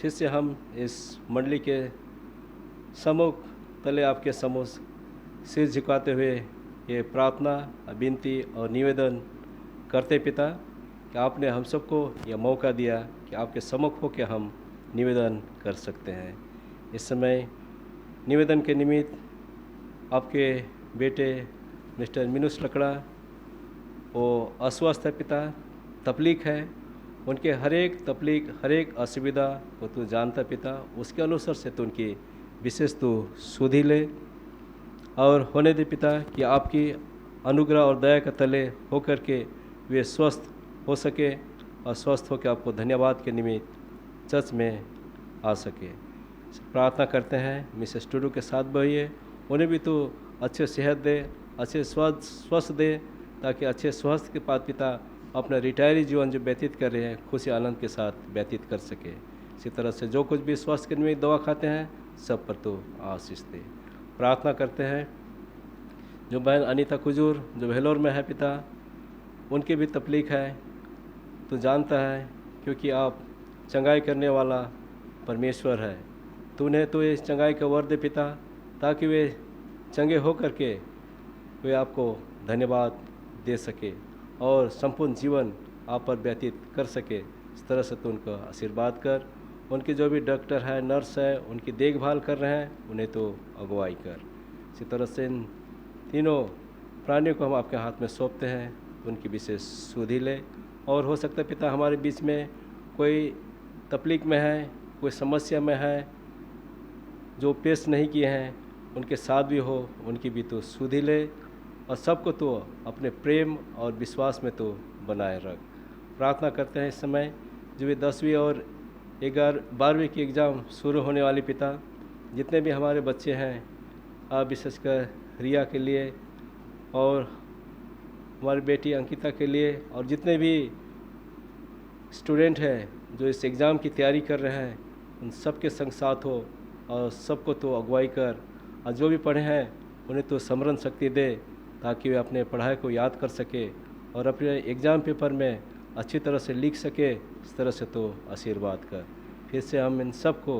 फिर से हम इस मंडली के सम्मुख तले आपके सम्मुख सिर झुकाते हुए ये प्रार्थना, विनती और निवेदन करते पिता कि आपने हम सबको यह मौका दिया कि आपके सम्मुख हो के हम निवेदन कर सकते हैं। इस समय निवेदन के निमित्त आपके बेटे मिस्टर मिनुस लकड़ा वो अस्वस्थ है पिता, तकलीफ है, उनके हर एक तकलीफ, हर एक असुविधा को तू जानता पिता, उसके अनुसार से तो उनकी विशेष तू सुधि ले और होने दे पिता कि आपकी अनुग्रह और दया के तले होकर के वे स्वस्थ हो सके और स्वस्थ होकर आपको धन्यवाद के निमित्त चर्च में आ सके। प्रार्थना करते हैं मिसेस टूडू के साथ बहिए, उन्हें भी तो अच्छे सेहत दे, अच्छे स्वस्थ दे, ताकि अच्छे स्वास्थ्य के बाद पिता अपना रिटायरी जीवन जो व्यतीत कर रहे हैं खुशी आनंद के साथ व्यतीत कर सके। इसी तरह से जो कुछ भी स्वास्थ्य के निमित्त दवा खाते हैं सब पर तो आशीष दे। प्रार्थना करते हैं जो बहन अनीता कुजूर जो वेलोर में है पिता, उनकी भी तकलीफ है, तो जानता है क्योंकि आप चंगाई करने वाला परमेश्वर है। तो उन्हें तो इस चंगाई का वर दे पिता, ताकि वे चंगे हो करके वे आपको धन्यवाद दे सके और संपूर्ण जीवन आप पर व्यतीत कर सके। इस तरह से तो उनको आशीर्वाद कर, उनके जो भी डॉक्टर है, नर्स है, उनकी देखभाल कर रहे हैं, उन्हें तो अगुवाई कर। इसी तरह से इन तीनों प्राणियों को हम आपके हाथ में सौंपते हैं, उनकी विशेष सुधि ले। और हो सकता है पिता हमारे बीच में कोई तकलीफ में है, कोई समस्या में है, जो पेश नहीं किए हैं, उनके साथ भी हो, उनकी भी तो सुधि ले और सबको तो अपने प्रेम और विश्वास में तो बनाए रख। प्रार्थना करते हैं इस समय जो भी 10वीं और 12वीं की एग्ज़ाम शुरू होने वाली पिता, जितने भी हमारे बच्चे हैं, आप विशेषकर रिया के लिए और हमारी बेटी अंकिता के लिए और जितने भी स्टूडेंट हैं जो इस एग्ज़ाम की तैयारी कर रहे हैं, उन सब के संग साथ हो और सबको तो अगुवाई कर, और जो भी पढ़े हैं उन्हें तो स्मरण शक्ति दे, ताकि वे अपने पढ़ाई को याद कर सके और अपने एग्ज़ाम पेपर में अच्छी तरह से लिख सके। इस तरह से तो आशीर्वाद कर। फिर से हम इन सब को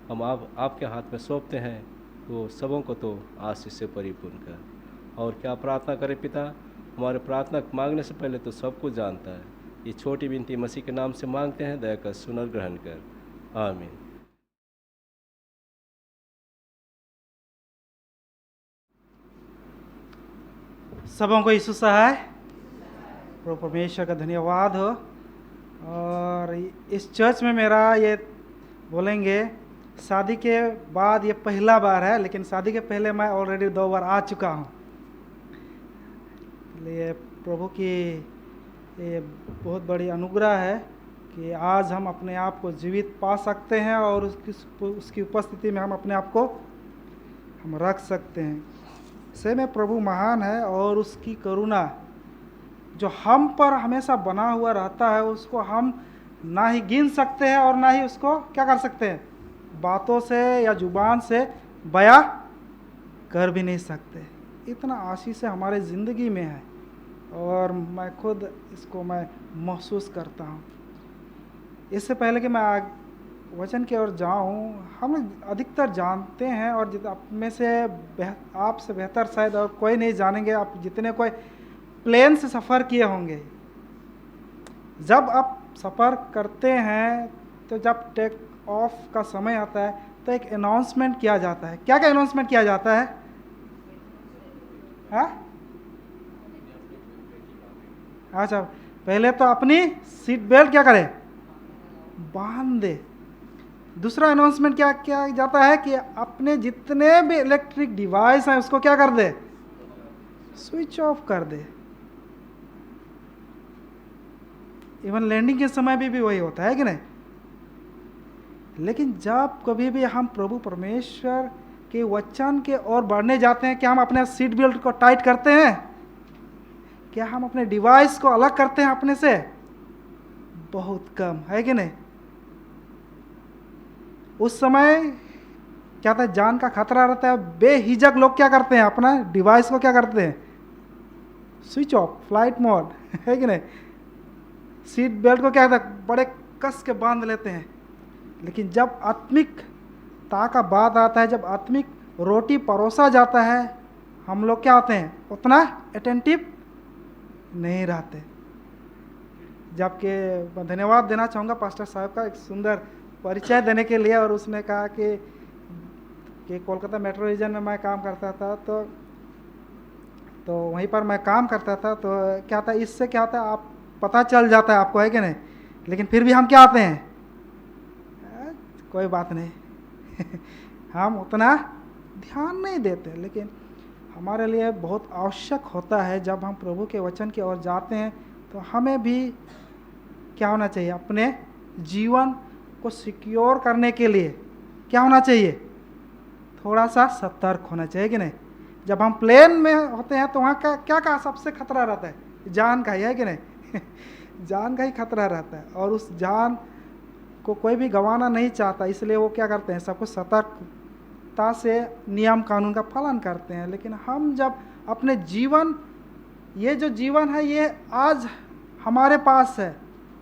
हम आपके हाथ में सौंपते हैं, तो सबों को तो आशीष से परिपूर्ण कर। और क्या प्रार्थना करें पिता, हमारे प्रार्थना मांगने से पहले तो सब कुछ जानता है। ये छोटी विनती मसीह के नाम से मांगते हैं, दया कर सुन और ग्रहण कर, आमीन। सबों को यीशु सहाय, प्रभु परमेश्वर का धन्यवाद हो। और इस चर्च में मेरा ये बोलेंगे शादी के बाद ये पहला बार है, लेकिन शादी के पहले मैं ऑलरेडी 2 बार आ चुका हूँ। इसलिए प्रभु की ये बहुत बड़ी अनुग्रह है कि आज हम अपने आप को जीवित पा सकते हैं और उसकी उपस्थिति में हम अपने आप को हम रख सकते हैं। से में प्रभु महान है और उसकी करुणा जो हम पर हमेशा बना हुआ रहता है, उसको हम ना ही गिन सकते हैं और ना ही उसको क्या कर सकते हैं, बातों से या जुबान से बयां कर भी नहीं सकते। इतना आशीष हमारे ज़िंदगी में है और मैं खुद इसको मैं महसूस करता हूँ। इससे पहले कि मैं वचन की ओर जाऊँ, हम अधिकतर जानते हैं और आप में से आपसे बेहतर शायद और कोई नहीं जानेंगे। आप जितने कोई प्लेन से सफ़र किए होंगे, जब आप सफ़र करते हैं तो जब टेक ऑफ का समय आता है तो एक अनाउंसमेंट किया जाता है। क्या क्या अनाउंसमेंट किया जाता है? हाँ, अच्छा, पहले तो अपनी सीट बेल्ट क्या करे, बांध दे। दूसरा अनाउंसमेंट क्या किया जाता है कि अपने जितने भी इलेक्ट्रिक डिवाइस हैं उसको क्या कर दे, स्विच ऑफ कर दे। इवन लैंडिंग के समय भी वही होता है कि नहीं? लेकिन जब कभी भी हम प्रभु परमेश्वर के वचन के ओर बढ़ने जाते हैं, क्या हम अपने सीट बेल्ट को टाइट करते हैं? क्या हम अपने डिवाइस को अलग करते हैं अपने से? बहुत कम, है कि नहीं? उस समय क्या था, जान का खतरा रहता है, बेहिजक लोग क्या करते हैं, अपना डिवाइस को क्या करते हैं, स्विच ऑफ, फ्लाइट मोड, है कि नहीं? सीट बेल्ट को क्या कहते हैं, बड़े कस के बांध लेते हैं। लेकिन जब आत्मिकता का बात आता है, जब आत्मिक रोटी परोसा जाता है, हम लोग क्या होते हैं, उतना अटेंटिव नहीं रहते। जबकि मैं धन्यवाद देना चाहूँगा पास्टर साहब का एक सुंदर परिचय देने के लिए। और उसने कहा कि कोलकाता मेट्रो रीजन में मैं काम करता था, तो वहीं पर मैं काम करता था। तो क्या था, इससे क्या होता है, आप पता चल जाता है आपको, है कि नहीं। लेकिन फिर भी हम क्या आते हैं, कोई बात नहीं हम उतना ध्यान नहीं देते। लेकिन हमारे लिए बहुत आवश्यक होता है, जब हम प्रभु के वचन की ओर जाते हैं तो हमें भी क्या होना चाहिए, अपने जीवन को सिक्योर करने के लिए क्या होना चाहिए, थोड़ा सा सतर्क होना चाहिए कि नहीं। जब हम प्लेन में होते हैं तो वहाँ का क्या सबसे खतरा रहता है, जान का ही, है कि नहीं जान का ही खतरा रहता है, और उस जान को कोई भी गंवाना नहीं चाहता। इसलिए वो क्या करते हैं, सबको सतर्कता से नियम कानून का पालन करते हैं। लेकिन हम जब अपने जीवन, ये जो जीवन है ये आज हमारे पास है,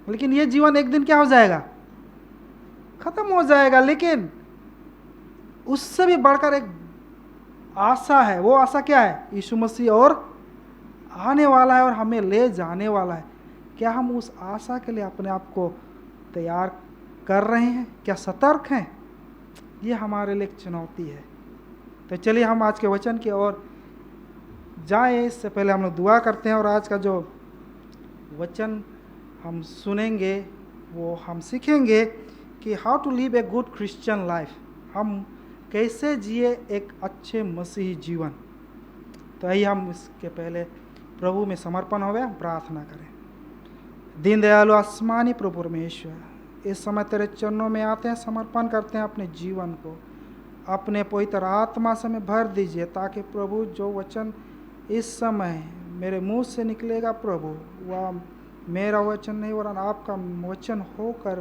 लेकिन ये जीवन एक दिन क्या हो जाएगा, खत्म हो जाएगा। लेकिन उससे भी बढ़कर एक आशा है। वो आशा क्या है, यीशु मसीह और आने वाला है और हमें ले जाने वाला है। क्या हम उस आशा के लिए अपने आप को तैयार कर रहे हैं, क्या सतर्क हैं? ये हमारे लिए एक चुनौती है। तो चलिए हम आज के वचन की ओर जाएं। इससे पहले हम लोग दुआ करते हैं, और आज का जो वचन हम सुनेंगे वो हम सीखेंगे कि how to live a good Christian life, हम कैसे जिए एक अच्छे मसीही जीवन। तो आइए हम इसके पहले प्रभु में समर्पण हो गए, हम प्रार्थना करें। दीन दयालु आसमानी प्रभु परमेश्वर, इस समय तेरे चरणों में आते हैं, समर्पण करते हैं अपने जीवन को, अपने पवित्र आत्मा से हमें भर दीजिए, ताकि प्रभु जो वचन इस समय मेरे मुंह से निकलेगा प्रभु, वह मेरा वचन नहीं वरन आपका वचन होकर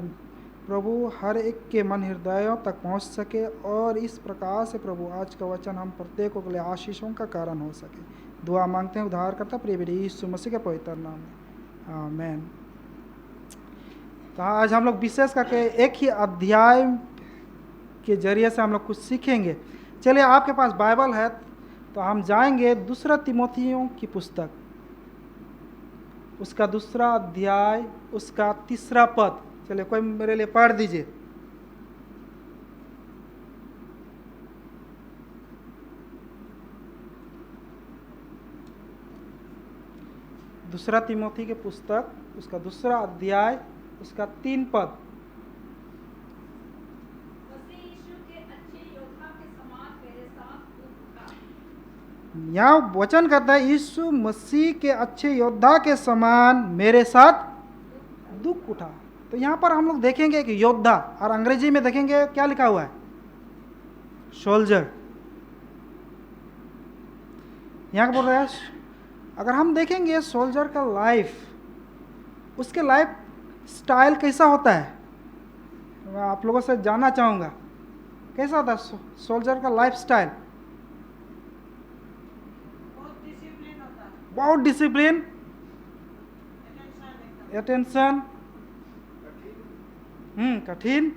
प्रभु हर एक के मन हृदयों तक पहुंच सके, और इस प्रकार से प्रभु आज का वचन हम प्रत्येकों के लिए आशीषों का कारण हो सके। दुआ मांगते हैं उद्धार करता प्रिय बेटे यीशु मसीह के पवित्र नाम में, आमीन। तो आज हम लोग विशेष करके एक ही अध्याय के जरिए से हम लोग कुछ सीखेंगे। चलिए, आपके पास बाइबल है तो हम जाएंगे दूसरा तिमोथियों की पुस्तक, उसका दूसरा अध्याय, उसका 3 पद। चलिए, कोई मेरे लिए पढ़ दीजिए। दूसरा तिमोथी की पुस्तक, उसका दूसरा अध्याय, उसका 3 पद। यहाँ वचन कहता है, यीशु मसीह के अच्छे योद्धा के समान मेरे साथ दुख उठा। तो यहाँ पर हम लोग देखेंगे कि योद्धा, और अंग्रेजी में देखेंगे क्या लिखा हुआ है, सोल्जर। यहाँ बोल रहा है, अगर हम देखेंगे सोल्जर का लाइफ, उसके लाइफ स्टाइल कैसा होता है, मैं आप लोगों से जानना चाहूँगा कैसा होता है सोल्जर का लाइफ स्टाइल। बहुत डिसिप्लिन, अटेंशन, कठिन।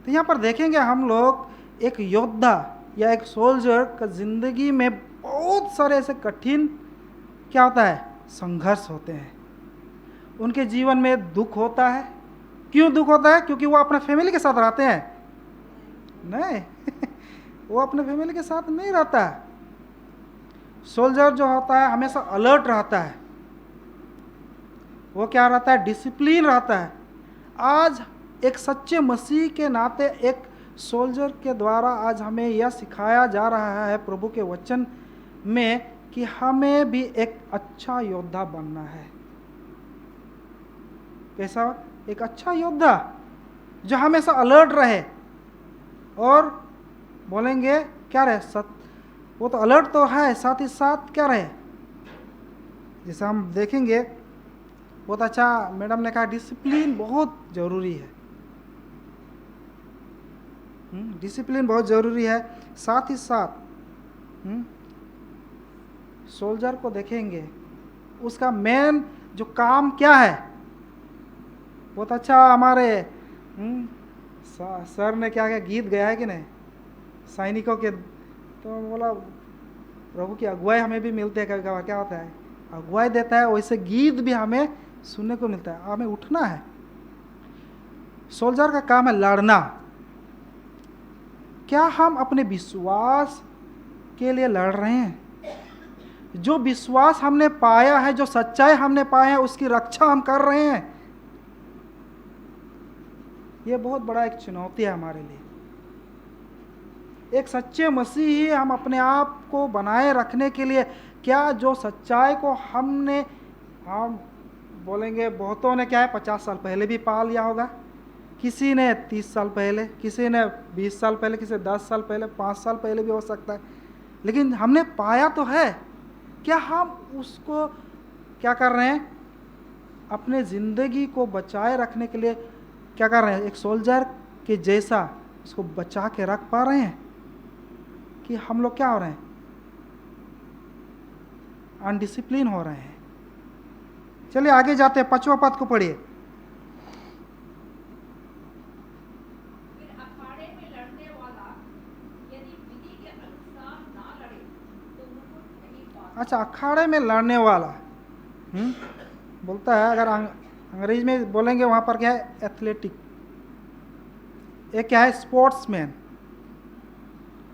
तो यहाँ पर देखेंगे हम लोग एक योद्धा या एक सोल्जर का जिंदगी में बहुत सारे ऐसे कठिन क्या होता है, संघर्ष होते हैं। उनके जीवन में दुख होता है। क्यों दुख होता है? क्योंकि वो अपने फैमिली के साथ रहते हैं? नहीं वो अपने फैमिली के साथ नहीं रहता है। सोल्जर जो होता है हमेशा अलर्ट रहता है। वो क्या रहता है, डिसिप्लिन रहता है। आज एक सच्चे मसीह के नाते एक सोल्जर के द्वारा आज हमें यह सिखाया जा रहा है प्रभु के वचन में कि हमें भी एक अच्छा योद्धा बनना है। कैसा? एक अच्छा योद्धा जो हमेशा अलर्ट रहे और बोलेंगे क्या रहे, वो तो अलर्ट तो है, साथ ही साथ क्या रहे, जैसे हम देखेंगे बहुत अच्छा मैडम ने कहा डिसिप्लिन बहुत ज़रूरी है। डिसिप्लिन बहुत ज़रूरी है। साथ ही साथ सोल्जर को देखेंगे उसका मेन जो काम क्या है, बहुत अच्छा हमारे सर ने क्या क्या गीत गाया है कि नहीं सैनिकों के, तो बोला प्रभु की अगुवाई हमें भी मिलती है कभी कभार। क्या होता है, अगुवाई देता है, वैसे गीत भी हमें सुनने को मिलता है। हमें उठना है। सोल्जर का काम है लड़ना। क्या हम अपने विश्वास के लिए लड़ रहे हैं? जो विश्वास हमने पाया है, जो सच्चाई हमने पाया है, उसकी रक्षा हम कर रहे हैं? यह बहुत बड़ा एक चुनौती है हमारे लिए। एक सच्चे मसीही हम अपने आप को बनाए रखने के लिए, क्या जो सच्चाई को हमने, हम बोलेंगे बहुतों ने क्या है 50 साल पहले भी पा लिया होगा, किसी ने 30 साल पहले, किसी ने 20 साल पहले, किसी 10 साल पहले, 5 साल पहले भी हो सकता है, लेकिन हमने पाया तो है। क्या हम उसको क्या कर रहे हैं? अपने ज़िंदगी को बचाए रखने के लिए क्या कर रहे हैं? एक सोल्जर के जैसा उसको बचा के रख पा रहे हैं कि हम लोग क्या हो रहे हैं? अनडिसिप्लिन हो रहे हैं। चलिए आगे जाते हैं, 5वां पद को पढ़िए। अच्छा, अखाड़े में लड़ने वाला बोलता है, अगर अंग्रेजी में बोलेंगे वहाँ पर क्या है? एथलेटिक। एक क्या है? स्पोर्ट्समैन।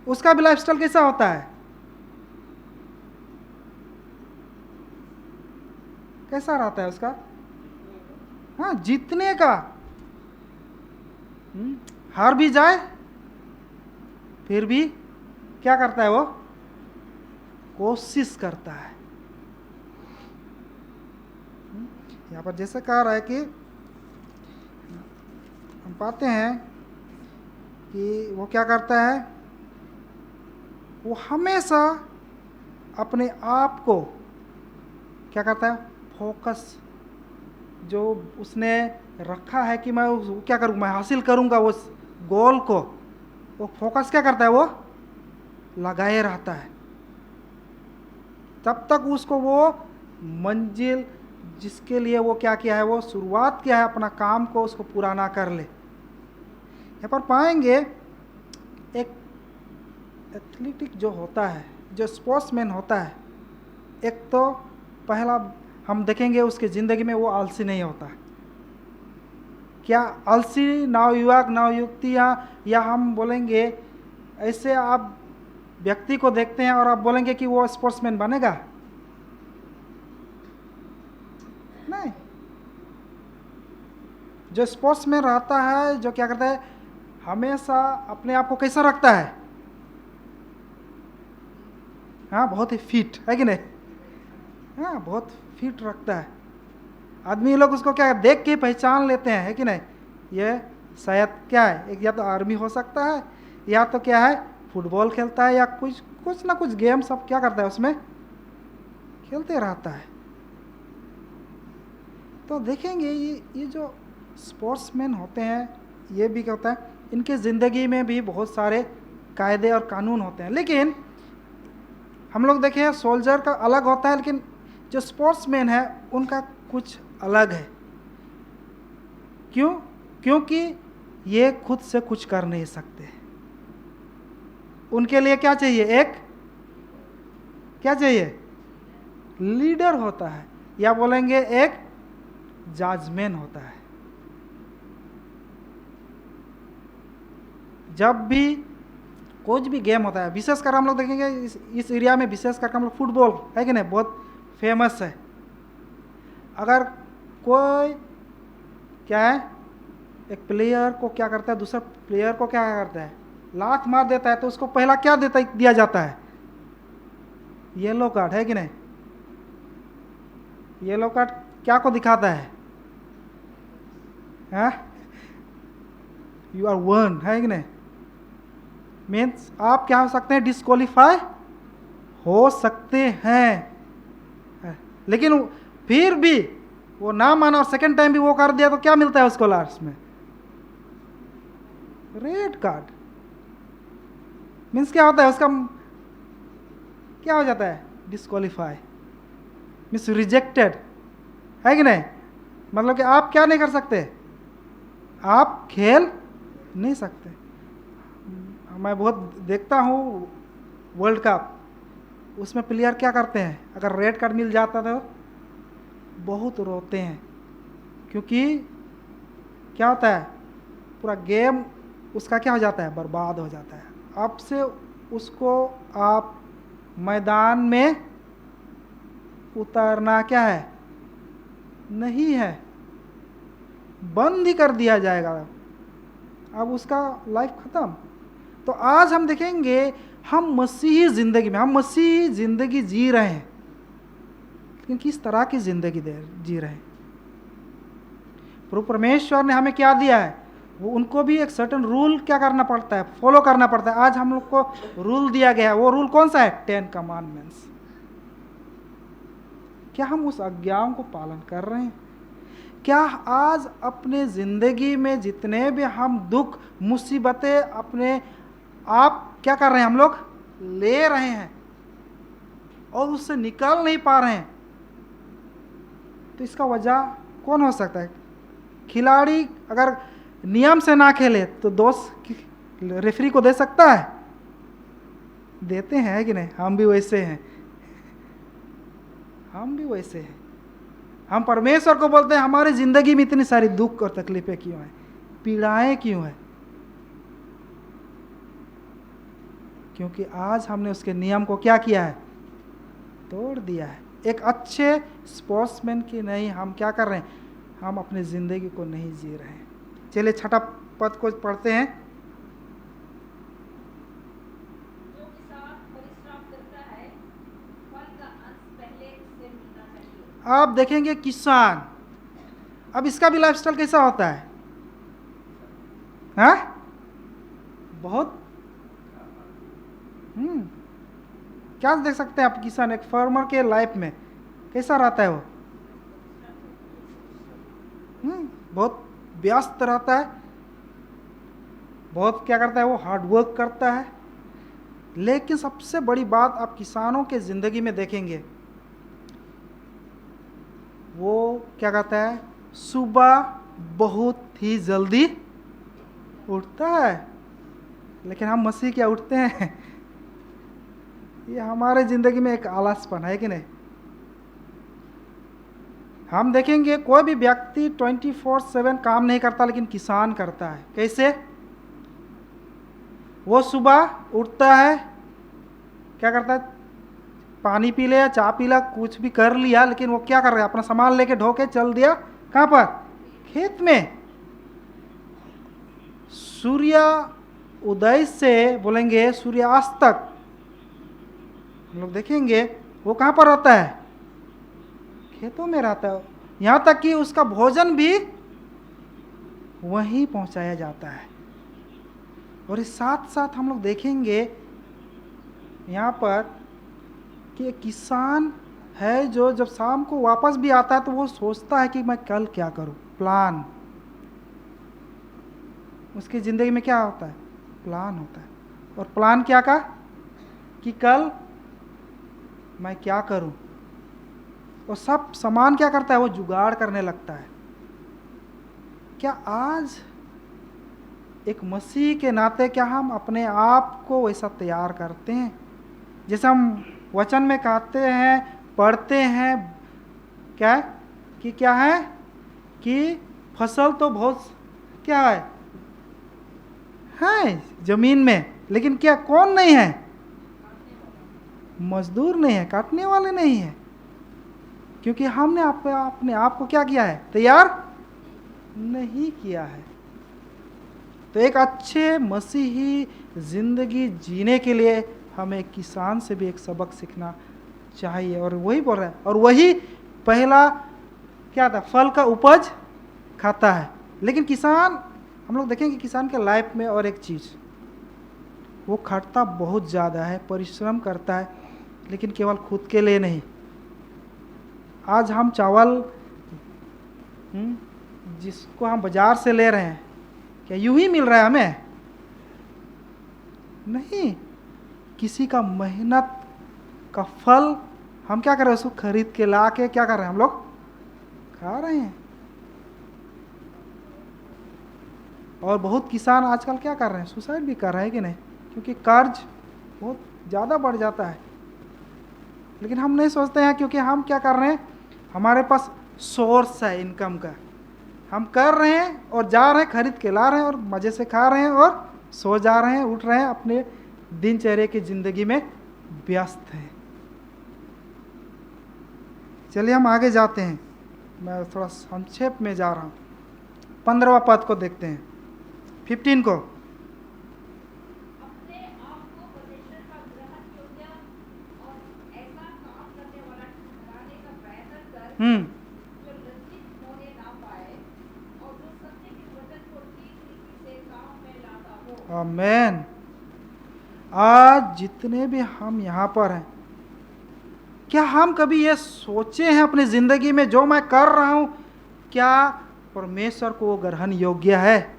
उसका भी लाइफस्टाइल कैसा होता है? कैसा रहता है उसका? हाँ, जीतने का। हार भी जाए फिर भी क्या करता है वो? कोशिश करता है। यहाँ पर जैसे कह रहा है कि हम पाते हैं कि वो क्या करता है? वो हमेशा अपने आप को क्या करता है? फोकस जो उसने रखा है कि मैं क्या करूँ, मैं हासिल करूँगा उस गोल को, वो फोकस क्या करता है? वो लगाए रहता है तब तक उसको वो मंजिल जिसके लिए वो क्या किया है, वो शुरुआत किया है अपना काम को, उसको पूरा ना कर ले। यहाँ पर पाएंगे एक एथलेटिक जो होता है, जो स्पोर्ट्समैन होता है, एक तो पहला हम देखेंगे उसके ज़िंदगी में वो आलसी नहीं होता। क्या आलसी नवयुवक नवयुवतियाँ, या हम बोलेंगे ऐसे आप व्यक्ति को देखते हैं और आप बोलेंगे कि वो स्पोर्ट्समैन बनेगा? नहीं। जो स्पोर्ट्समैन रहता है, जो क्या करता है, हमेशा अपने आप को कैसा रखता है? हाँ, बहुत ही फिट है कि नहीं? हाँ, बहुत फिट रखता है। आदमी लोग उसको क्या देख के पहचान लेते हैं, है कि नहीं? ये शायद क्या है, एक या तो आर्मी हो सकता है, या तो क्या है फुटबॉल खेलता है, या कुछ ना कुछ गेम सब क्या करता है उसमें खेलते रहता है। तो देखेंगे ये जो स्पोर्ट्समैन होते हैं, ये भी क्या होता है, इनके ज़िंदगी में भी बहुत सारे कायदे और कानून होते हैं। लेकिन हम लोग देखें सोल्जर का अलग होता है, लेकिन जो स्पोर्ट्समैन है उनका कुछ अलग है। क्यों? क्योंकि ये खुद से कुछ कर नहीं सकते। उनके लिए क्या चाहिए? एक क्या चाहिए? लीडर होता है, या बोलेंगे एक जजमैन होता है। जब भी कोई भी गेम होता है, विशेषकर हम लोग देखेंगे इस एरिया में, विशेषकर हम लोग फुटबॉल है कि नहीं, बहुत फेमस है। अगर कोई क्या है, एक प्लेयर को क्या करता है, दूसरा प्लेयर को क्या करता है, लात मार देता है, तो उसको पहला क्या दिया जाता है? येलो कार्ड, है कि नहीं? येलो कार्ड क्या को दिखाता है? यू आर वन, है कि नहीं? मीन्स आप क्या हो सकते हैं? डिस्क्वालीफाई हो सकते हैं। लेकिन फिर भी वो ना माना और सेकंड टाइम भी वो कर दिया, तो क्या मिलता है उसको लास्ट में? Red card. मीन्स क्या होता है उसका? क्या हो जाता है? डिस्क्वालीफाई, मीन्स रिजेक्टेड, है कि नहीं? मतलब कि आप क्या नहीं कर सकते? आप खेल नहीं सकते। मैं बहुत देखता हूँ वर्ल्ड कप, उसमें प्लेयर क्या करते हैं, अगर रेड कार्ड मिल जाता तो बहुत रोते हैं, क्योंकि क्या होता है, पूरा गेम उसका क्या हो जाता है, बर्बाद हो जाता है। अब से उसको आप मैदान में उतारना क्या है, नहीं है, बंद ही कर दिया जाएगा, अब उसका लाइफ खत्म। तो आज हम देखेंगे हम मसीही ज़िंदगी में, हम मसीही ज़िंदगी जी रहे हैं, लेकिन किस तरह की ज़िंदगी जी रहे हैं। प्रभु परमेश्वर ने हमें क्या दिया है, वो उनको भी एक सर्टेन रूल क्या करना पड़ता है, फॉलो करना पड़ता है। आज हम लोग को रूल दिया गया है, वो रूल कौन सा है, 10 कमांडमेंट्स। क्या हम उस आज्ञाओं को पालन कर रहे हैं? क्या आज अपने ज़िंदगी में जितने भी हम दुख मुसीबतें अपने आप क्या कर रहे हैं, हम लोग ले रहे हैं और उससे निकल नहीं पा रहे हैं, तो इसका वजह कौन हो सकता है? खिलाड़ी अगर नियम से ना खेले तो दोष रेफरी को दे सकता है, देते हैं कि नहीं? हम भी वैसे हैं, हम भी वैसे हैं। हम परमेश्वर को बोलते हैं हमारी ज़िंदगी में इतनी सारी दुख और तकलीफें क्यों हैं, पीड़ाएं क्यों हैं? क्योंकि आज हमने उसके नियम को क्या किया है, तोड़ दिया है। एक अच्छे स्पोर्ट्समैन की नहीं हम क्या कर रहे हैं, हम अपनी ज़िंदगी को नहीं जी रहे हैं। चलिए 6 पद को पढ़ते हैं। जो किसान परिश्रम करता है, फल का अंश पहले से मिलना चाहिए। आप देखेंगे किसान, अब इसका भी लाइफस्टाइल कैसा होता है, हाँ? बहुत क्या देख सकते हैं आप, किसान एक फार्मर के लाइफ में कैसा रहता है वो, बहुत व्यस्त रहता है, बहुत क्या करता है, वो हार्ड वर्क करता है। लेकिन सबसे बड़ी बात आप किसानों के ज़िंदगी में देखेंगे, वो क्या कहता है, सुबह बहुत ही जल्दी उठता है। लेकिन हम मसीह क्या उठते हैं, ये हमारे ज़िंदगी में एक आलसपन है कि नहीं? हम देखेंगे कोई भी व्यक्ति 24/7 काम नहीं करता, लेकिन किसान करता है। कैसे? वो सुबह उठता है, क्या करता है, पानी पी लिया, चाय पी लिया, कुछ भी कर लिया, लेकिन वो क्या कर रहा है, अपना सामान लेके ढो के चल दिया कहाँ पर, खेत में। सूर्य उदय से बोलेंगे सूर्यास्त तक हम लोग देखेंगे वो कहाँ पर होता है, खेतों में रहता है। यहाँ तक कि उसका भोजन भी वहीं पहुँचाया जाता है। और इस साथ साथ हम लोग देखेंगे यहाँ पर कि एक किसान है जो जब शाम को वापस भी आता है तो वो सोचता है कि मैं कल क्या करूँ, प्लान। उसकी ज़िंदगी में क्या होता है, प्लान होता है। और प्लान क्या का, कि कल मैं क्या करूं, और सब सामान क्या करता है, वो जुगाड़ करने लगता है। क्या आज एक मसीह के नाते क्या हम अपने आप को वैसा तैयार करते हैं? जैसे हम वचन में कहते हैं, पढ़ते हैं, क्या है कि क्या है कि फसल तो बहुत क्या है जमीन में, लेकिन क्या कौन नहीं है, मजदूर नहीं है, काटने वाले नहीं है। क्योंकि हमने अपने आप को क्या किया है, तैयार नहीं किया है। तो एक अच्छे मसीही जिंदगी जीने के लिए हमें किसान से भी एक सबक सीखना चाहिए। और वही बोल रहा है, और वही पहला क्या था, फल का उपज खाता है। लेकिन किसान, हम लोग देखेंगे किसान के लाइफ में और एक चीज़, वो खटता बहुत ज़्यादा है, परिश्रम करता है, लेकिन केवल खुद के लिए नहीं। आज हम चावल जिसको हम बाजार से ले रहे हैं, क्या यूं ही मिल रहा है हमें? नहीं, किसी का मेहनत का फल हम क्या कर रहे हैं, उसको खरीद के ला के क्या कर रहे हैं, हम लोग खा रहे हैं। और बहुत किसान आजकल क्या कर रहे हैं, सुसाइड भी कर रहे हैं कि नहीं, क्योंकि कर्ज बहुत ज़्यादा बढ़ जाता है। लेकिन हम नहीं सोचते हैं, क्योंकि हम क्या कर रहे हैं, हमारे पास सोर्स है इनकम का, हम कर रहे हैं और जा रहे हैं, खरीद के ला रहे हैं और मज़े से खा रहे हैं और सो जा रहे हैं, उठ रहे हैं, अपने दिनचर्या की ज़िंदगी में व्यस्त हैं। चलिए हम आगे जाते हैं, मैं थोड़ा संक्षेप में जा रहा हूँ। 15वां पद को देखते हैं, 15 को। अपने आप को परमेश्वर का ग्रहण योग्य और ऐसा काम करने वाला ठहराने का प्रयत्न कर जो लज्जित होने ना पाए और जो सत्य के वचन को ठीक रीति से काम में लाता हो। आमेन। आज जितने भी हम यहाँ पर हैं, क्या हम कभी ये सोचे हैं अपनी ज़िंदगी में जो मैं कर रहा हूँ, क्या परमेश्वर को वो ग्रहण योग्य है?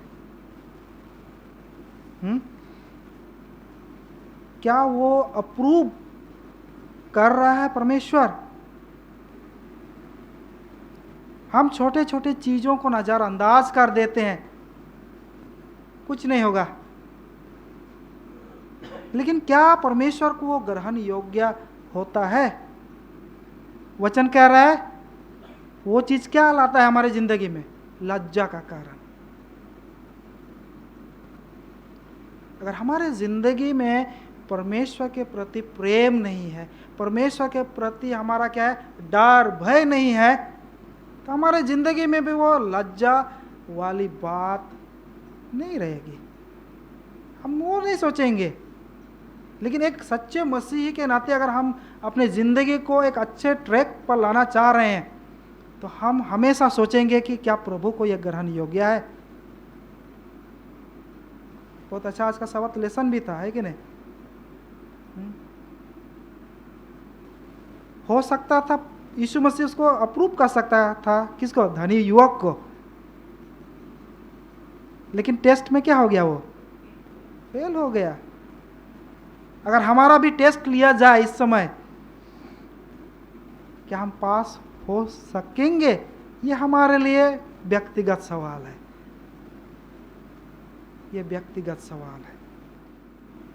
क्या वो अप्रूव कर रहा है परमेश्वर? हम छोटे छोटे चीज़ों को नज़रअंदाज कर देते हैं, कुछ नहीं होगा। लेकिन क्या परमेश्वर को वो ग्रहण योग्य होता है? वचन कह रहा है वो चीज़ क्या लाता है हमारी ज़िंदगी में? लज्जा का कारण। अगर हमारे ज़िंदगी में परमेश्वर के प्रति प्रेम नहीं है, परमेश्वर के प्रति हमारा क्या है, डर भय नहीं है, तो हमारे ज़िंदगी में भी वो लज्जा वाली बात नहीं रहेगी, हम वो नहीं सोचेंगे। लेकिन एक सच्चे मसीही के नाते अगर हम अपने ज़िंदगी को एक अच्छे ट्रैक पर लाना चाह रहे हैं, तो हम हमेशा सोचेंगे कि क्या प्रभु को यह ग्रहण योग्य है। बहुत अच्छा आज का सबक लेसन भी था, है कि नहीं? हो सकता था यीशु मसीह उसको अप्रूव कर सकता था, किसको? धनी युवक को। लेकिन टेस्ट में क्या हो गया? वो फेल हो गया। अगर हमारा भी टेस्ट लिया जाए इस समय, क्या हम पास हो सकेंगे? ये हमारे लिए व्यक्तिगत सवाल है, ये व्यक्तिगत सवाल है।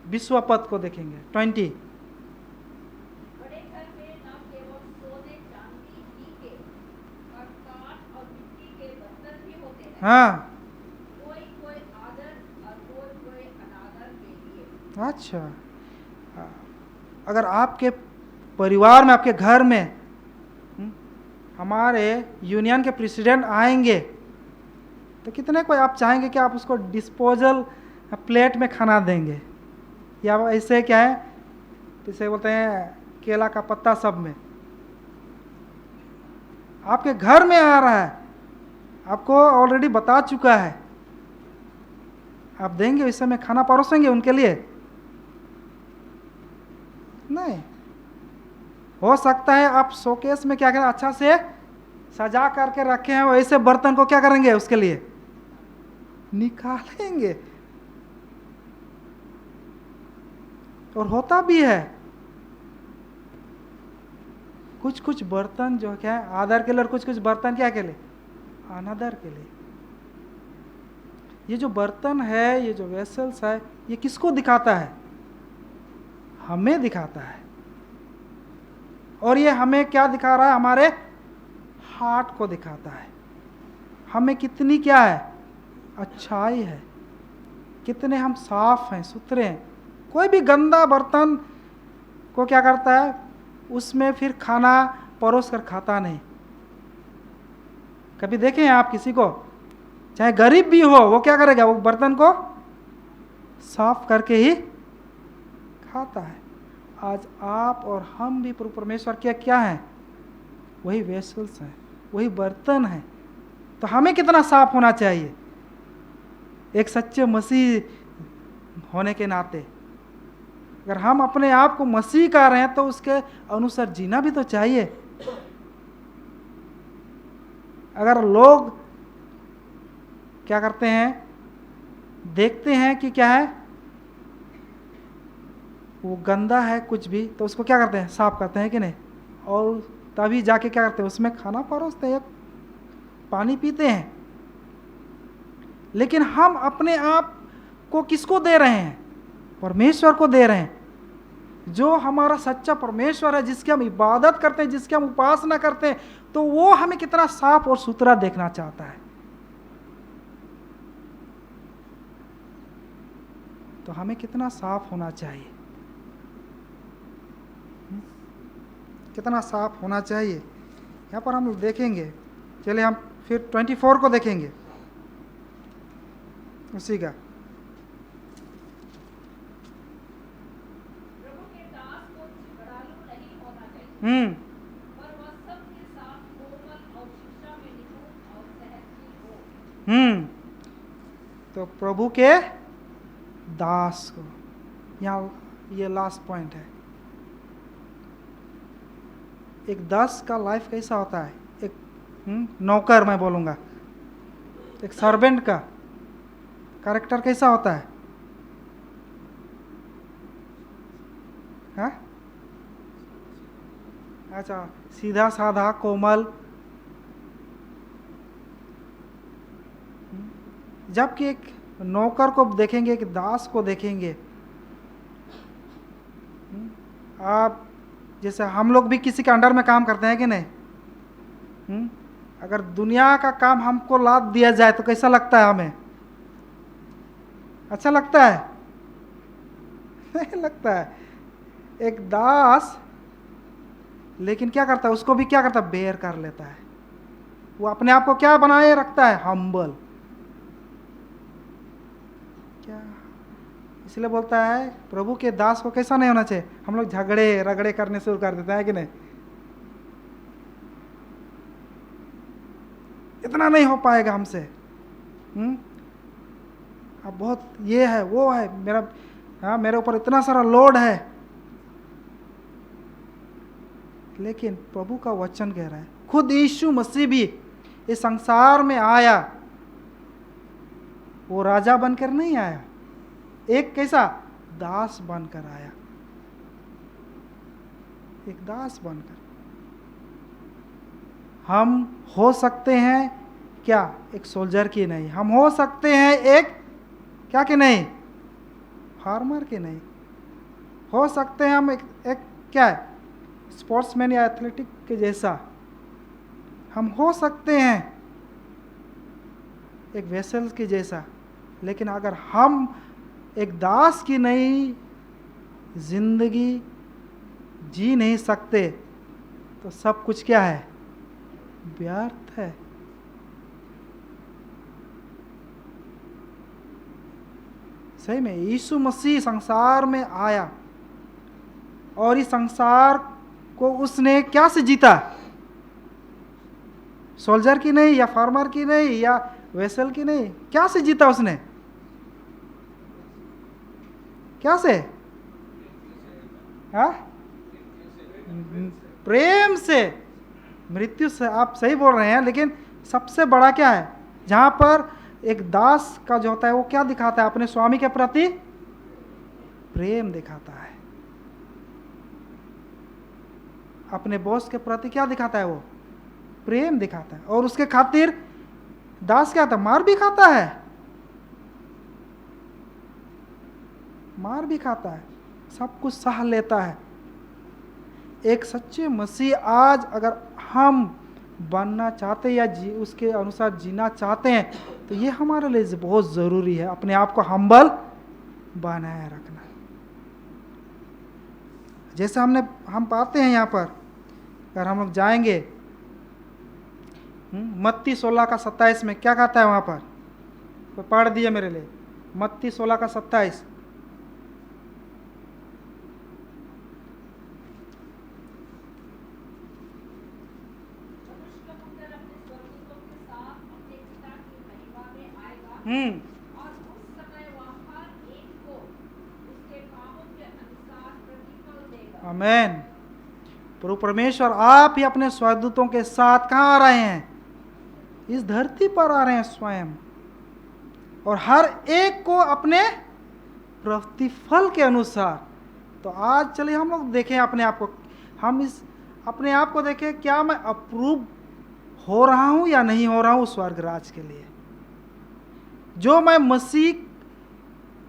20वां पद को देखेंगे, 20। बड़े घर में न केवल सोने चांदी ही के और काठ और मिट्टी के बर्तन भी होते हैं। हाँ, कोई कोई आदर और कोई कोई अनादर के लिए। अच्छा। अगर आपके परिवार में, आपके घर में हमारे यूनियन के प्रेसिडेंट आएंगे, तो कितने को आप चाहेंगे कि आप उसको डिस्पोजल प्लेट में खाना देंगे, या ऐसे क्या है, जैसे बोलते हैं केला का पत्ता सब में? आपके घर में आ रहा है, आपको ऑलरेडी बता चुका है, आप देंगे इस समय खाना परोसेंगे उनके लिए? नहीं। हो सकता है आप शोकेस में क्या करें, अच्छा से सजा करके रखे हैं, वैसे बर्तन को क्या करेंगे, उसके लिए निकालेंगे। और होता भी है, कुछ कुछ बर्तन जो क्या है आदर के लिए, और कुछ कुछ बर्तन क्या के लिए, अनादर के लिए। ये जो बर्तन है, ये जो वेसल्स है, ये किसको दिखाता है? हमें दिखाता है। और ये हमें क्या दिखा रहा है? हमारे हार्ट को दिखाता है, हमें कितनी क्या है, अच्छाई है, कितने हम साफ हैं, सुथरे हैं। कोई भी गंदा बर्तन को क्या करता है, उसमें फिर खाना परोस कर खाता नहीं। कभी देखें आप किसी को, चाहे गरीब भी हो, वो क्या करेगा, वो बर्तन को साफ करके ही खाता है। आज आप और हम भी प्रभु परमेश्वर के क्या हैं, वही वेसल्स हैं, वही बर्तन हैं। तो हमें कितना साफ होना चाहिए एक सच्चे मसीह होने के नाते? अगर हम अपने आप को मसीह कह रहे हैं, तो उसके अनुसार जीना भी तो चाहिए। अगर लोग क्या करते हैं, देखते हैं कि क्या है, वो गंदा है कुछ भी, तो उसको क्या करते हैं, साफ करते हैं कि नहीं, और तभी जाके क्या करते हैं, उसमें खाना परोसते हैं, पानी पीते हैं। लेकिन हम अपने आप को किसको दे रहे हैं? परमेश्वर को दे रहे हैं। जो हमारा सच्चा परमेश्वर है, जिसकी हम इबादत करते हैं, जिसकी हम उपासना करते हैं, तो वो हमें कितना साफ और सुथरा देखना चाहता है। तो हमें कितना साफ होना चाहिए, कितना साफ होना चाहिए। यहाँ पर हम देखेंगे, चलिए हम फिर 24 को देखेंगे उसी का। प्रभु के दास को झगड़ालू नहीं होना चाहिए, पर वह सबके साथ कोमल और शिक्षा में निपुण और सहनशील हो। तो प्रभु के दास को, यहाँ ये लास्ट पॉइंट है। एक दास का लाइफ कैसा होता है? एक नौकर, मैं बोलूँगा, एक सर्वेंट का कैरेक्टर कैसा होता है? हाँ, अच्छा, सीधा साधा कोमल। जबकि एक नौकर को देखेंगे, एक दास को देखेंगे, आप जैसे हम लोग भी किसी के अंडर में काम करते हैं कि नहीं? अगर दुनिया का काम हमको लाद दिया जाए तो कैसा लगता है हमें? अच्छा लगता है? नहीं लगता है। एक दास लेकिन क्या करता है? उसको भी क्या करता है? बेयर कर लेता है। वो अपने आप को क्या बनाए रखता है? हम्बल। क्या इसलिए बोलता है प्रभु के दास को कैसा नहीं होना चाहिए? हम लोग झगड़े रगड़े करने शुरू कर देते हैं कि नहीं? इतना नहीं हो पाएगा हमसे। अब बहुत ये है वो है, मेरे ऊपर इतना सारा लोड है। लेकिन प्रभु का वचन कह रहा है, खुद यीशु मसीह भी इस संसार में आया, वो राजा बनकर नहीं आया, एक कैसा दास बनकर आया। एक दास बनकर हम हो सकते हैं क्या? एक सोल्जर की नहीं, हम हो सकते हैं एक क्या के नहीं? फार्मर के नहीं हो सकते हैं हम एक क्या है? स्पोर्ट्समैन या एथलेटिक के जैसा हम हो सकते हैं, एक वेसल के जैसा। लेकिन अगर हम एक दास की नई जिंदगी जी नहीं सकते तो सब कुछ क्या है? व्यर्थ है। सही में यीशु मसीह संसार में आया और इस संसार को उसने क्या से जीता? सोल्जर की नहीं, या फार्मर की नहीं, या वेसल की नहीं, क्या से जीता उसने? क्या से? हाँ, प्रेम से, मृत्यु से। आप सही बोल रहे हैं, लेकिन सबसे बड़ा क्या है? जहां पर एक दास का जो होता है वो क्या दिखाता है? अपने स्वामी के प्रति प्रेम दिखाता है। अपने बॉस के प्रति क्या दिखाता है? वो प्रेम दिखाता है। और उसके खातिर दास क्या था? मार भी खाता है, मार भी खाता है, सब कुछ सह लेता है। एक सच्चे मसीह आज अगर हम बनना चाहते हैं या उसके अनुसार जीना चाहते हैं तो ये हमारे लिए बहुत ज़रूरी है, अपने आप को हम्बल बनाए रखना। जैसे हम पाते हैं यहाँ पर, अगर हम लोग जाएंगे मत्ती 16:27 में क्या कहता है वहाँ पर? तो पढ़ दिए मेरे लिए, मत्ती 16:27। और उस समय वह हर एक को उसके कामों के अनुसार प्रतिफल देगा। आमीन। प्रभु परमेश्वर आप ही अपने स्वर्गदूतों के साथ कहाँ आ रहे हैं? इस धरती पर आ रहे हैं स्वयं, और हर एक को अपने प्रतिफल के अनुसार। तो आज चलिए हम लोग देखें अपने आप को, हम इस अपने आप को देखें, क्या मैं अप्रूव हो रहा हूँ या नहीं हो रहा हूँ स्वर्ग राज के लिए? जो मैं मसीह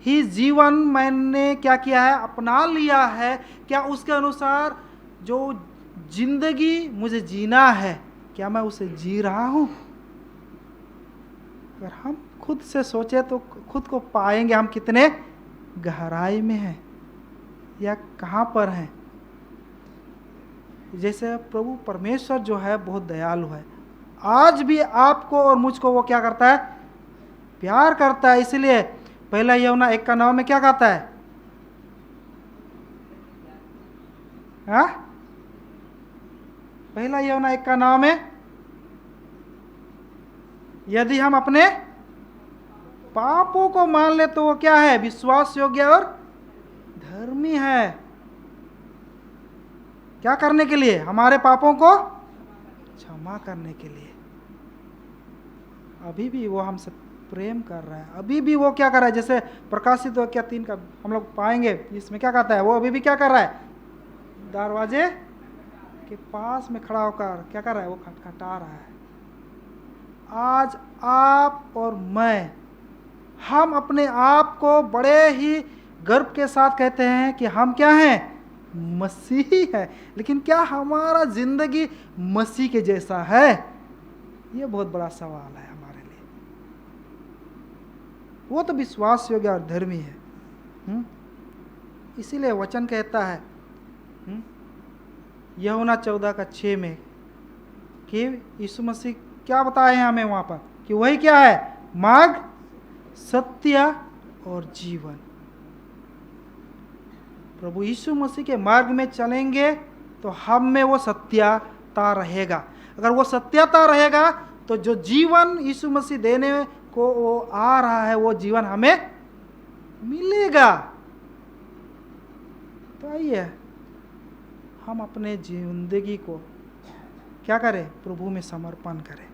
ही जीवन मैंने क्या किया है, अपना लिया है, क्या उसके अनुसार जो जिंदगी मुझे जीना है क्या मैं उसे जी रहा हूं? अगर हम खुद से सोचे तो खुद को पाएंगे हम कितने गहराई में हैं या कहां पर हैं। जैसे प्रभु परमेश्वर जो है बहुत दयालु है, आज भी आपको और मुझको वो क्या करता है, प्यार करता है। इसलिए पहला यूहन्ना 1:9 में क्या कहता है, हाँ? पहला यूहन्ना 1:9 में, यदि हम अपने पापों को मान ले तो वो क्या है, विश्वास योग्य और धर्मी है। क्या करने के लिए, हमारे पापों को क्षमा करने के लिए। अभी भी वो हमसे प्रेम कर रहा है, अभी भी वो क्या कर रहा है, जैसे प्रकाशित वाक्य 3 का हम लोग पाएंगे, इसमें क्या कहता है, वो अभी भी क्या कर रहा है, दरवाजे के पास में खड़ा होकर क्या कर रहा है, वो खटखटा रहा है। आज आप और मैं, हम अपने आप को बड़े ही गर्व के साथ कहते हैं कि हम क्या हैं, मसीही है। लेकिन क्या हमारा जिंदगी मसीह के जैसा है? ये बहुत बड़ा सवाल है हमारे लिए। वो तो विश्वास योग्य और धर्मी है। इसीलिए वचन कहता है यूहन्ना 14:6 में कि यीशु मसीह क्या बताए हैं हमें वहां पर, कि वही क्या है, मार्ग, सत्य और जीवन। प्रभु यीशु मसीह के मार्ग में चलेंगे तो हम में वो सत्यता रहेगा। अगर वो सत्यता रहेगा तो जो जीवन यीशु मसीह देने को वो आ रहा है, वो जीवन हमें मिलेगा। तो आइए हम अपने जिंदगी को क्या करें, प्रभु में समर्पण करें।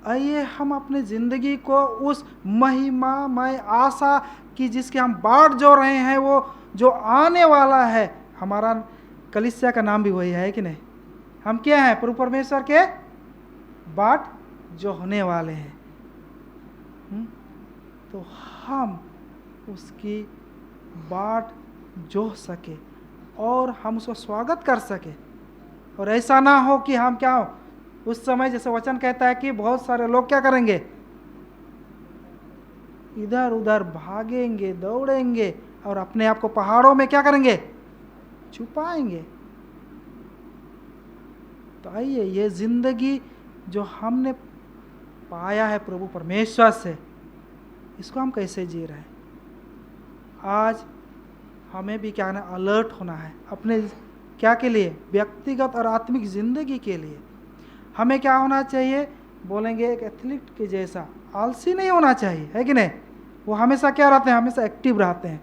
आइए हम अपने जिंदगी को उस महिमामय आशा की जिसके हम बाट जो रहे हैं, वो जो आने वाला है, हमारा कलीसिया का नाम भी वही है कि नहीं, हम क्या हैं, प्रभु परमेश्वर के बाट जो होने वाले हैं। तो हम उसकी बाट जो सके और हम उसको स्वागत कर सके। और ऐसा ना हो कि हम क्या हो, उस समय जैसे वचन कहता है कि बहुत सारे लोग क्या करेंगे, इधर उधर भागेंगे, दौड़ेंगे और अपने आप को पहाड़ों में क्या करेंगे, छुपाएंगे। तो आइए ये जिंदगी जो हमने पाया है प्रभु परमेश्वर से, इसको हम कैसे जी रहे हैं। आज हमें भी क्या ना अलर्ट होना है अपने क्या के लिए, व्यक्तिगत और आत्मिक जिंदगी के लिए। हमें क्या होना चाहिए, बोलेंगे एक एथलीट के जैसा आलसी नहीं होना चाहिए, है कि नहीं। वो हमेशा क्या रहते हैं, हमेशा एक्टिव रहते हैं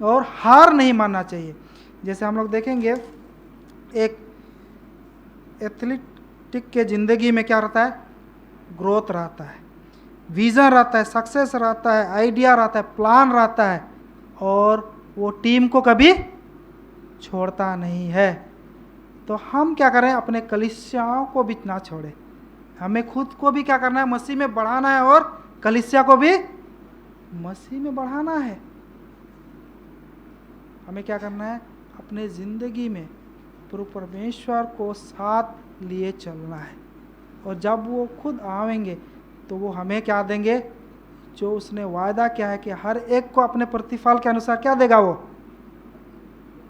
और हार नहीं मानना चाहिए। जैसे हम लोग देखेंगे एक एथलीट के ज़िंदगी में क्या रहता है, ग्रोथ रहता है, विज़न रहता है, सक्सेस रहता है, आइडिया रहता है, प्लान रहता है, और वो टीम को कभी छोड़ता नहीं है। तो हम क्या करें, अपने कलीसियाओं को भी ना छोड़े, हमें खुद को भी क्या करना है, मसीह में बढ़ाना है और कलीसिया को भी मसीह में बढ़ाना है। हमें क्या करना है, अपने ज़िंदगी में प्रभु परमेश्वर को साथ लिए चलना है। और जब वो खुद आवेंगे तो वो हमें क्या देंगे, जो उसने वायदा किया है कि हर एक को अपने प्रतिफल के अनुसार क्या देगा वो,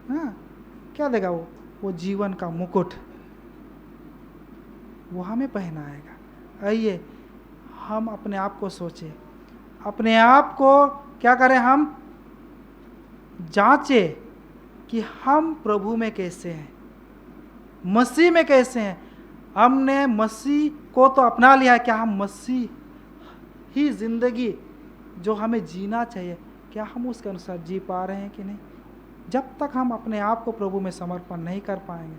हाँ क्या देगा वो जीवन का मुकुट वो हमें पहनाएगा। आइए हम अपने आप को सोचें, अपने आप को क्या करें, हम जांचें कि हम प्रभु में कैसे हैं, मसीह में कैसे हैं। हमने मसीह को तो अपना लिया है, क्या हम मसीह ही जिंदगी जो हमें जीना चाहिए, क्या हम उसके अनुसार जी पा रहे हैं कि नहीं। जब तक हम अपने आप को प्रभु में समर्पण नहीं कर पाएंगे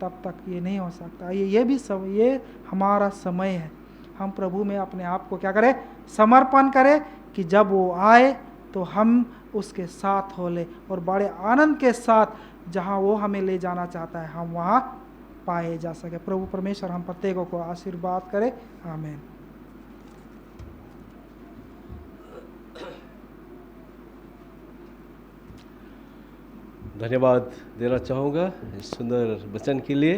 तब तक ये नहीं हो सकता। ये हमारा समय है, हम प्रभु में अपने आप को क्या करें, समर्पण करें कि जब वो आए तो हम उसके साथ हो ले और बड़े आनंद के साथ जहाँ वो हमें ले जाना चाहता है हम वहाँ पाए जा सके। प्रभु परमेश्वर हम प्रत्येकों को आशीर्वाद करे, आमीन। धन्यवाद देना चाहूँगा इस सुंदर वचन के लिए।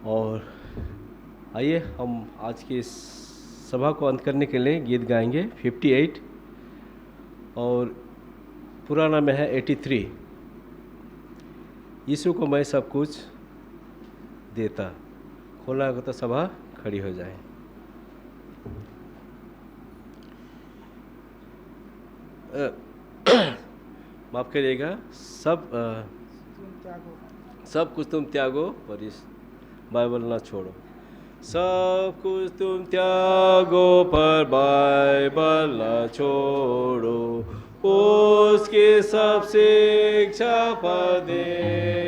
और आइए हम आज की इस सभा को अंत करने के लिए गीत गाएंगे 58 और पुराना में है 83। यीशु को मैं सब कुछ देता। खोलना हो तो सभा खड़ी हो जाए। माफ करिएगा, सब कुछ तुम त्यागो पर इस बाइबल ना छोड़ो। सब कुछ तुम त्यागो पर बाइबल ना छोड़ो। उसकी सब शिक्षा पर दे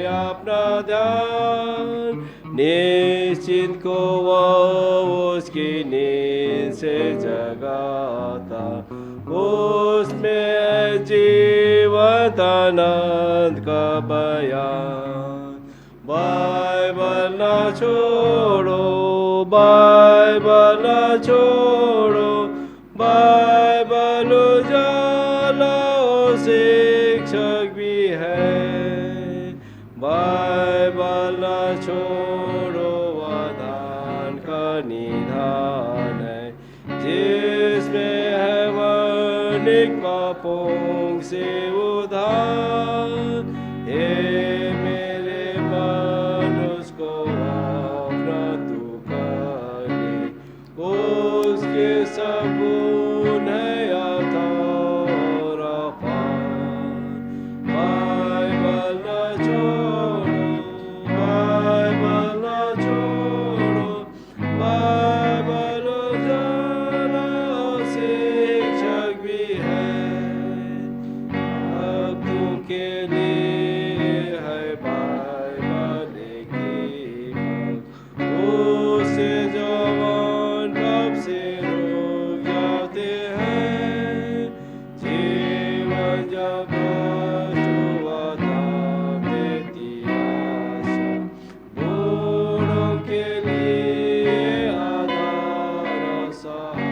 अपना ध्यान। निश्चित को वो उसकी नींद से जगाता। उसमें जीवत आनंद का बयान। बाइबल ना छोड़ो, बाइबल ना छोड़ो। बाइबल उजाला और शिक्षक भी है। बाइबल ना छोड़ो, वरदान का निधान है। जिसमें है वर्णिक पापों से उद्धार। हे मेरे मन उसको अपना तू कर ले। उसके सब गुण है अथाह अपार। बाइबल ना छोड़ो, बाइबल ना छोड़ो। बाइबल उजाला और शिक्षक भी है। भक्तों के लिए है बाइबल की भक्त। उससे जवान कब से रुक जाते हैं। जीवन जब भ्रष्ट हुआ तब देती आशा। बूढ़ों के लिए आधार और सहाय।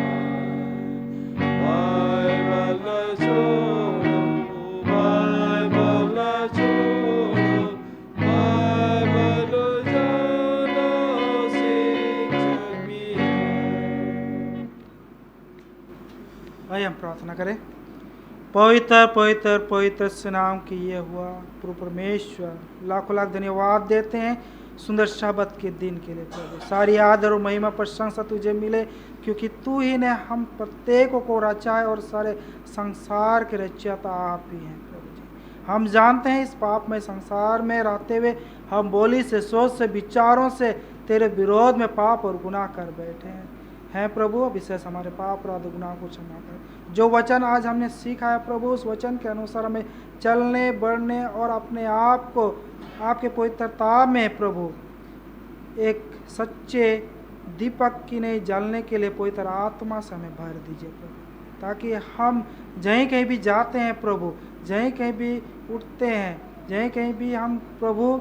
बाइबल ना छोड़ो, बाइबल ना छोड़ो। बाइबल उजाला और शिक्षक भी है। आइए हम प्रार्थना करें। पवित्र पवित्र पवित्र से नाम की ये हुआ प्रभु परमेश्वर, लाखों लाख धन्यवाद देते हैं सुंदर शब्द के दिन के लिए प्रभु। सारी आदर और महिमा प्रशंसा तुझे मिले, क्योंकि तू ही ने हम प्रत्येक को रचा है और सारे संसार के रचयिता आप ही हैं प्रभु जी। हम जानते हैं इस पाप में संसार में रहते हुए हम बोली से, सोच से, विचारों से तेरे विरोध में पाप और गुनाह कर बैठे हैं प्रभु। विशेष हमारे पाप अपराध गुनाह को क्षमा कर। जो वचन आज हमने सीखा है प्रभु, उस वचन के अनुसार हमें चलने, बढ़ने और अपने आप को आपके पवित्रता में प्रभु एक सच्चे दीपक की नहीं जलने के लिए पवित्र आत्मा से हमें भर दीजिए प्रभु, ताकि हम जहीं कहीं भी जाते हैं प्रभु, जहीं कहीं भी उठते हैं, जहीं कहीं भी हम प्रभु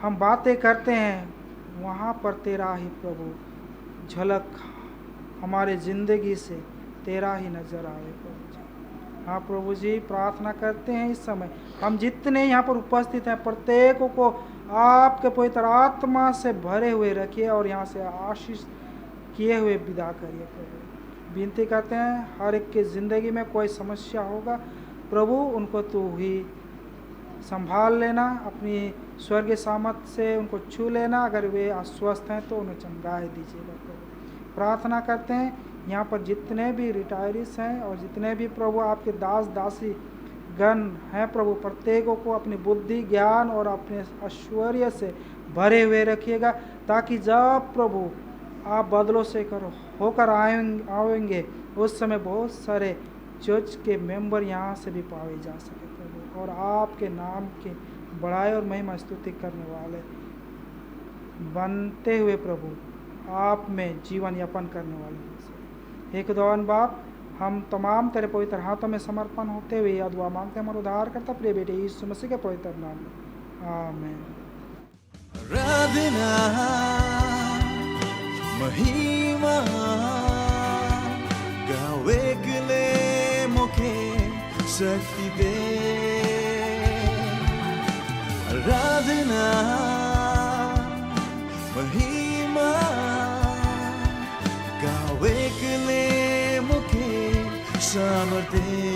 हम बातें करते हैं, वहाँ पर तेरा ही प्रभु झलक हमारे ज़िंदगी से तेरा ही नज़र आए प्रभु जी। हाँ प्रभु जी, प्रार्थना करते हैं इस समय हम जितने यहाँ पर उपस्थित हैं प्रत्येक को आपके पवित्र आत्मा से भरे हुए रखिए और यहाँ से आशीष किए हुए विदा करिए प्रभु। विनती करते हैं हर एक के ज़िंदगी में कोई समस्या होगा प्रभु, उनको तू ही संभाल लेना, अपनी स्वर्गीय सामर्थ से उनको छू लेना। अगर वे अस्वस्थ हैं तो उन्हें चंगाई दीजिएगा प्रभु। प्रार्थना करते हैं यहाँ पर जितने भी रिटायरीज हैं और जितने भी प्रभु आपके दास दासी गण हैं प्रभु, प्रत्येकों को अपनी बुद्धि, ज्ञान और अपने ऐश्वर्य से भरे हुए रखिएगा, ताकि जब प्रभु आप बदलों से होकर आएंगे उस समय बहुत सारे चर्च के मेंबर यहाँ से भी पाए जा सके प्रभु, और आपके नाम के बड़ाई और महिमा स्तुति करने वाले बनते हुए प्रभु आप में जीवन यापन करने वाले। एक दौन बाप हम तमाम तेरे पवित्र हाथों में समर्पण होते हुए यह दुआ मांगते हैं हमारे उद्धार करता प्रिय बेटे यीशु मसीह के पवित्र नाम में, आमीन। आराधना महिमा गावे के लिए मुखे शक्ति दे आराधना महिमा गावेकले मुखे सामर्थे